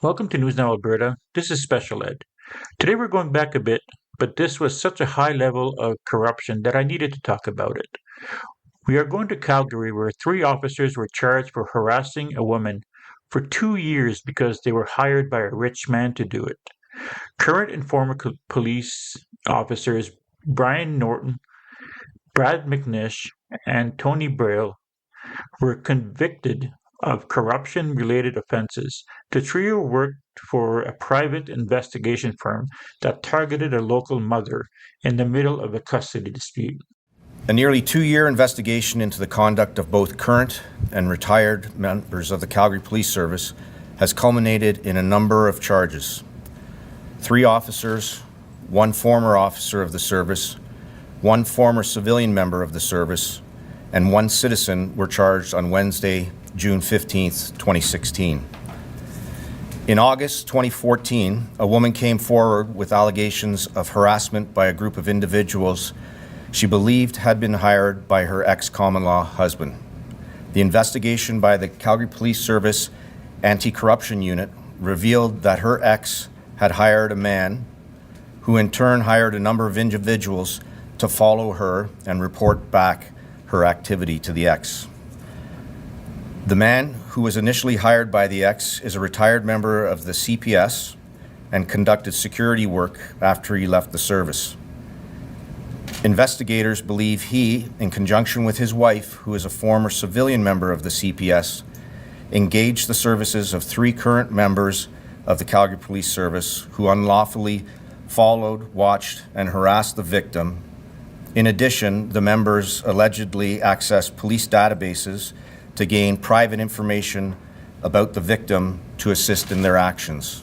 Welcome to News Now Alberta. This is Special Ed. Today we're going back a bit, but this was such a high level of corruption that I needed to talk about it. We are going to Calgary where three officers were charged for harassing a woman for 2 years because they were hired by a rich man to do it. Current and former police officers Bryan Morton, McNish, and Tony Braile were convicted of corruption-related offenses. The trio worked for a private investigation firm that targeted a local mother in the middle of a custody dispute. A nearly 2-year investigation into the conduct of both current and retired members of the Calgary Police Service has culminated in a number of charges. 3 officers, 1 former officer of the service, 1 former civilian member of the service, and 1 citizen were charged on Wednesday, June 15, 2016. In August 2014, a woman came forward with allegations of harassment by a group of individuals she believed had been hired by her ex-common-law husband. The investigation by the Calgary Police Service Anti-Corruption Unit revealed that her ex had hired a man who in turn hired a number of individuals to follow her and report back her activity to the ex. The man who was initially hired by the ex is a retired member of the CPS and conducted security work after he left the service. Investigators believe he, in conjunction with his wife, who is a former civilian member of the CPS, engaged the services of 3 current members of the Calgary Police Service who unlawfully followed, watched, and harassed the victim. In addition, the members allegedly accessed police databases to gain private information about the victim to assist in their actions.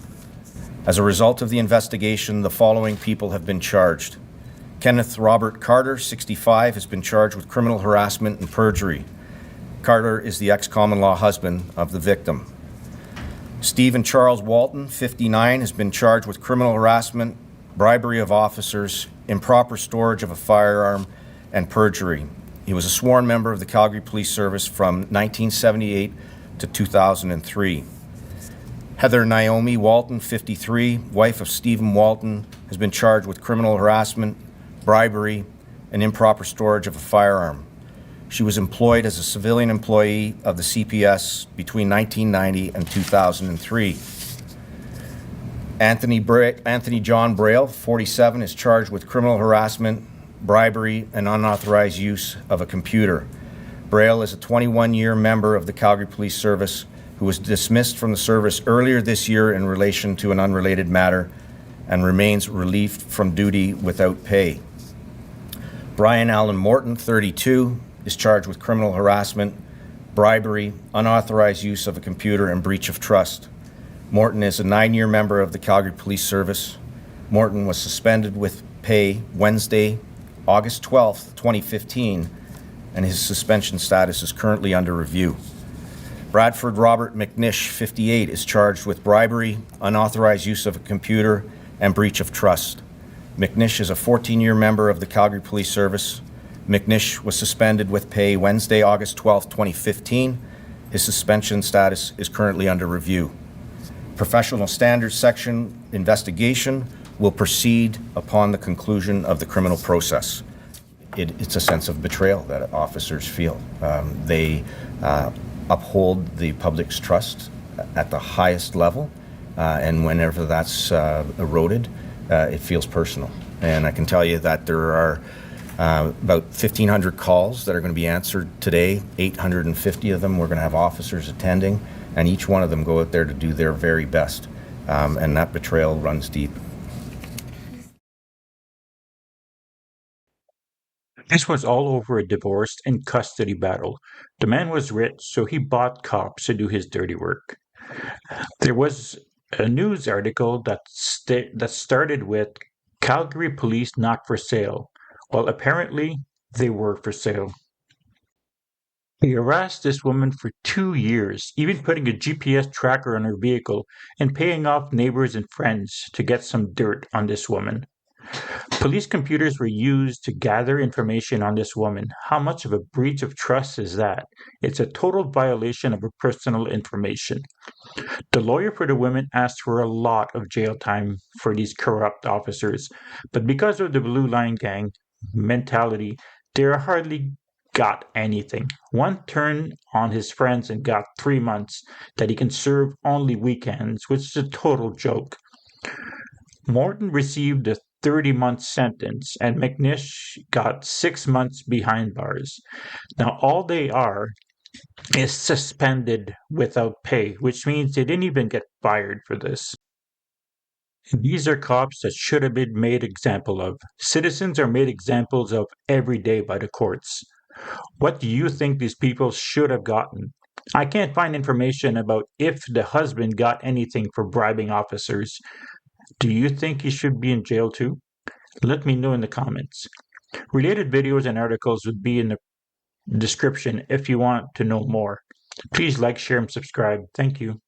As a result of the investigation, the following people have been charged. Kenneth Robert Carter, 65, has been charged with criminal harassment and perjury. Carter is the ex-common-law husband of the victim. Stephen Charles Walton, 59, has been charged with criminal harassment, bribery of officers, improper storage of a firearm, and perjury. He was a sworn member of the Calgary Police Service from 1978 to 2003. Heather Naomi Walton, 53, wife of Stephen Walton, has been charged with criminal harassment, bribery, and improper storage of a firearm. She was employed as a civilian employee of the CPS between 1990 and 2003. Anthony John Braile, 47, is charged with criminal harassment, bribery, and unauthorized use of a computer. Braile is a 21-year member of the Calgary Police Service who was dismissed from the service earlier this year in relation to an unrelated matter and remains relieved from duty without pay. Bryan Allen Morton, 32, is charged with criminal harassment, bribery, unauthorized use of a computer, and breach of trust. Morton is a 9-year member of the Calgary Police Service. Morton was suspended with pay Wednesday, August 12, 2015, and his suspension status is currently under review. Bradford Robert McNish, 58, is charged with bribery, unauthorized use of a computer, and breach of trust. McNish is a 14-year member of the Calgary Police Service. McNish was suspended with pay Wednesday, August 12, 2015. His suspension status is currently under review. Professional Standards Section investigation will proceed upon the conclusion of the criminal process. It's a sense of betrayal that officers feel. They uphold the public's trust at the highest level, and whenever that's eroded, it feels personal. And I can tell you that there are about 1,500 calls that are going to be answered today. 850 of them we're going to have officers attending, and each one of them go out there to do their very best. And that betrayal runs deep. This was all over a divorce and custody battle. The man was rich, so he bought cops to do his dirty work. There was a news article that started with Calgary police not for sale. Well, apparently they were for sale. He harassed this woman for 2 years, even putting a GPS tracker on her vehicle and paying off neighbors and friends to get some dirt on this woman. Police computers were used to gather information on this woman. How much of a breach of trust is that? It's a total violation of her personal information. The lawyer for the women asked for a lot of jail time for these corrupt officers, but because of the Blue Line Gang mentality, they hardly got anything. One turned on his friends and got 3 months that he can serve only weekends, which is a total joke. Morton received a 30-month sentence, and McNish got 6 months behind bars. Now, all they are is suspended without pay, which means they didn't even get fired for this. These are cops that should have been made example of. Citizens are made examples of every day by the courts. What do you think these people should have gotten? I can't find information about if the husband got anything for bribing officers. Do you think he should be in jail too? Let me know in the comments. Related videos and articles would be in the description if you want to know more. Please like, share, and subscribe. Thank you.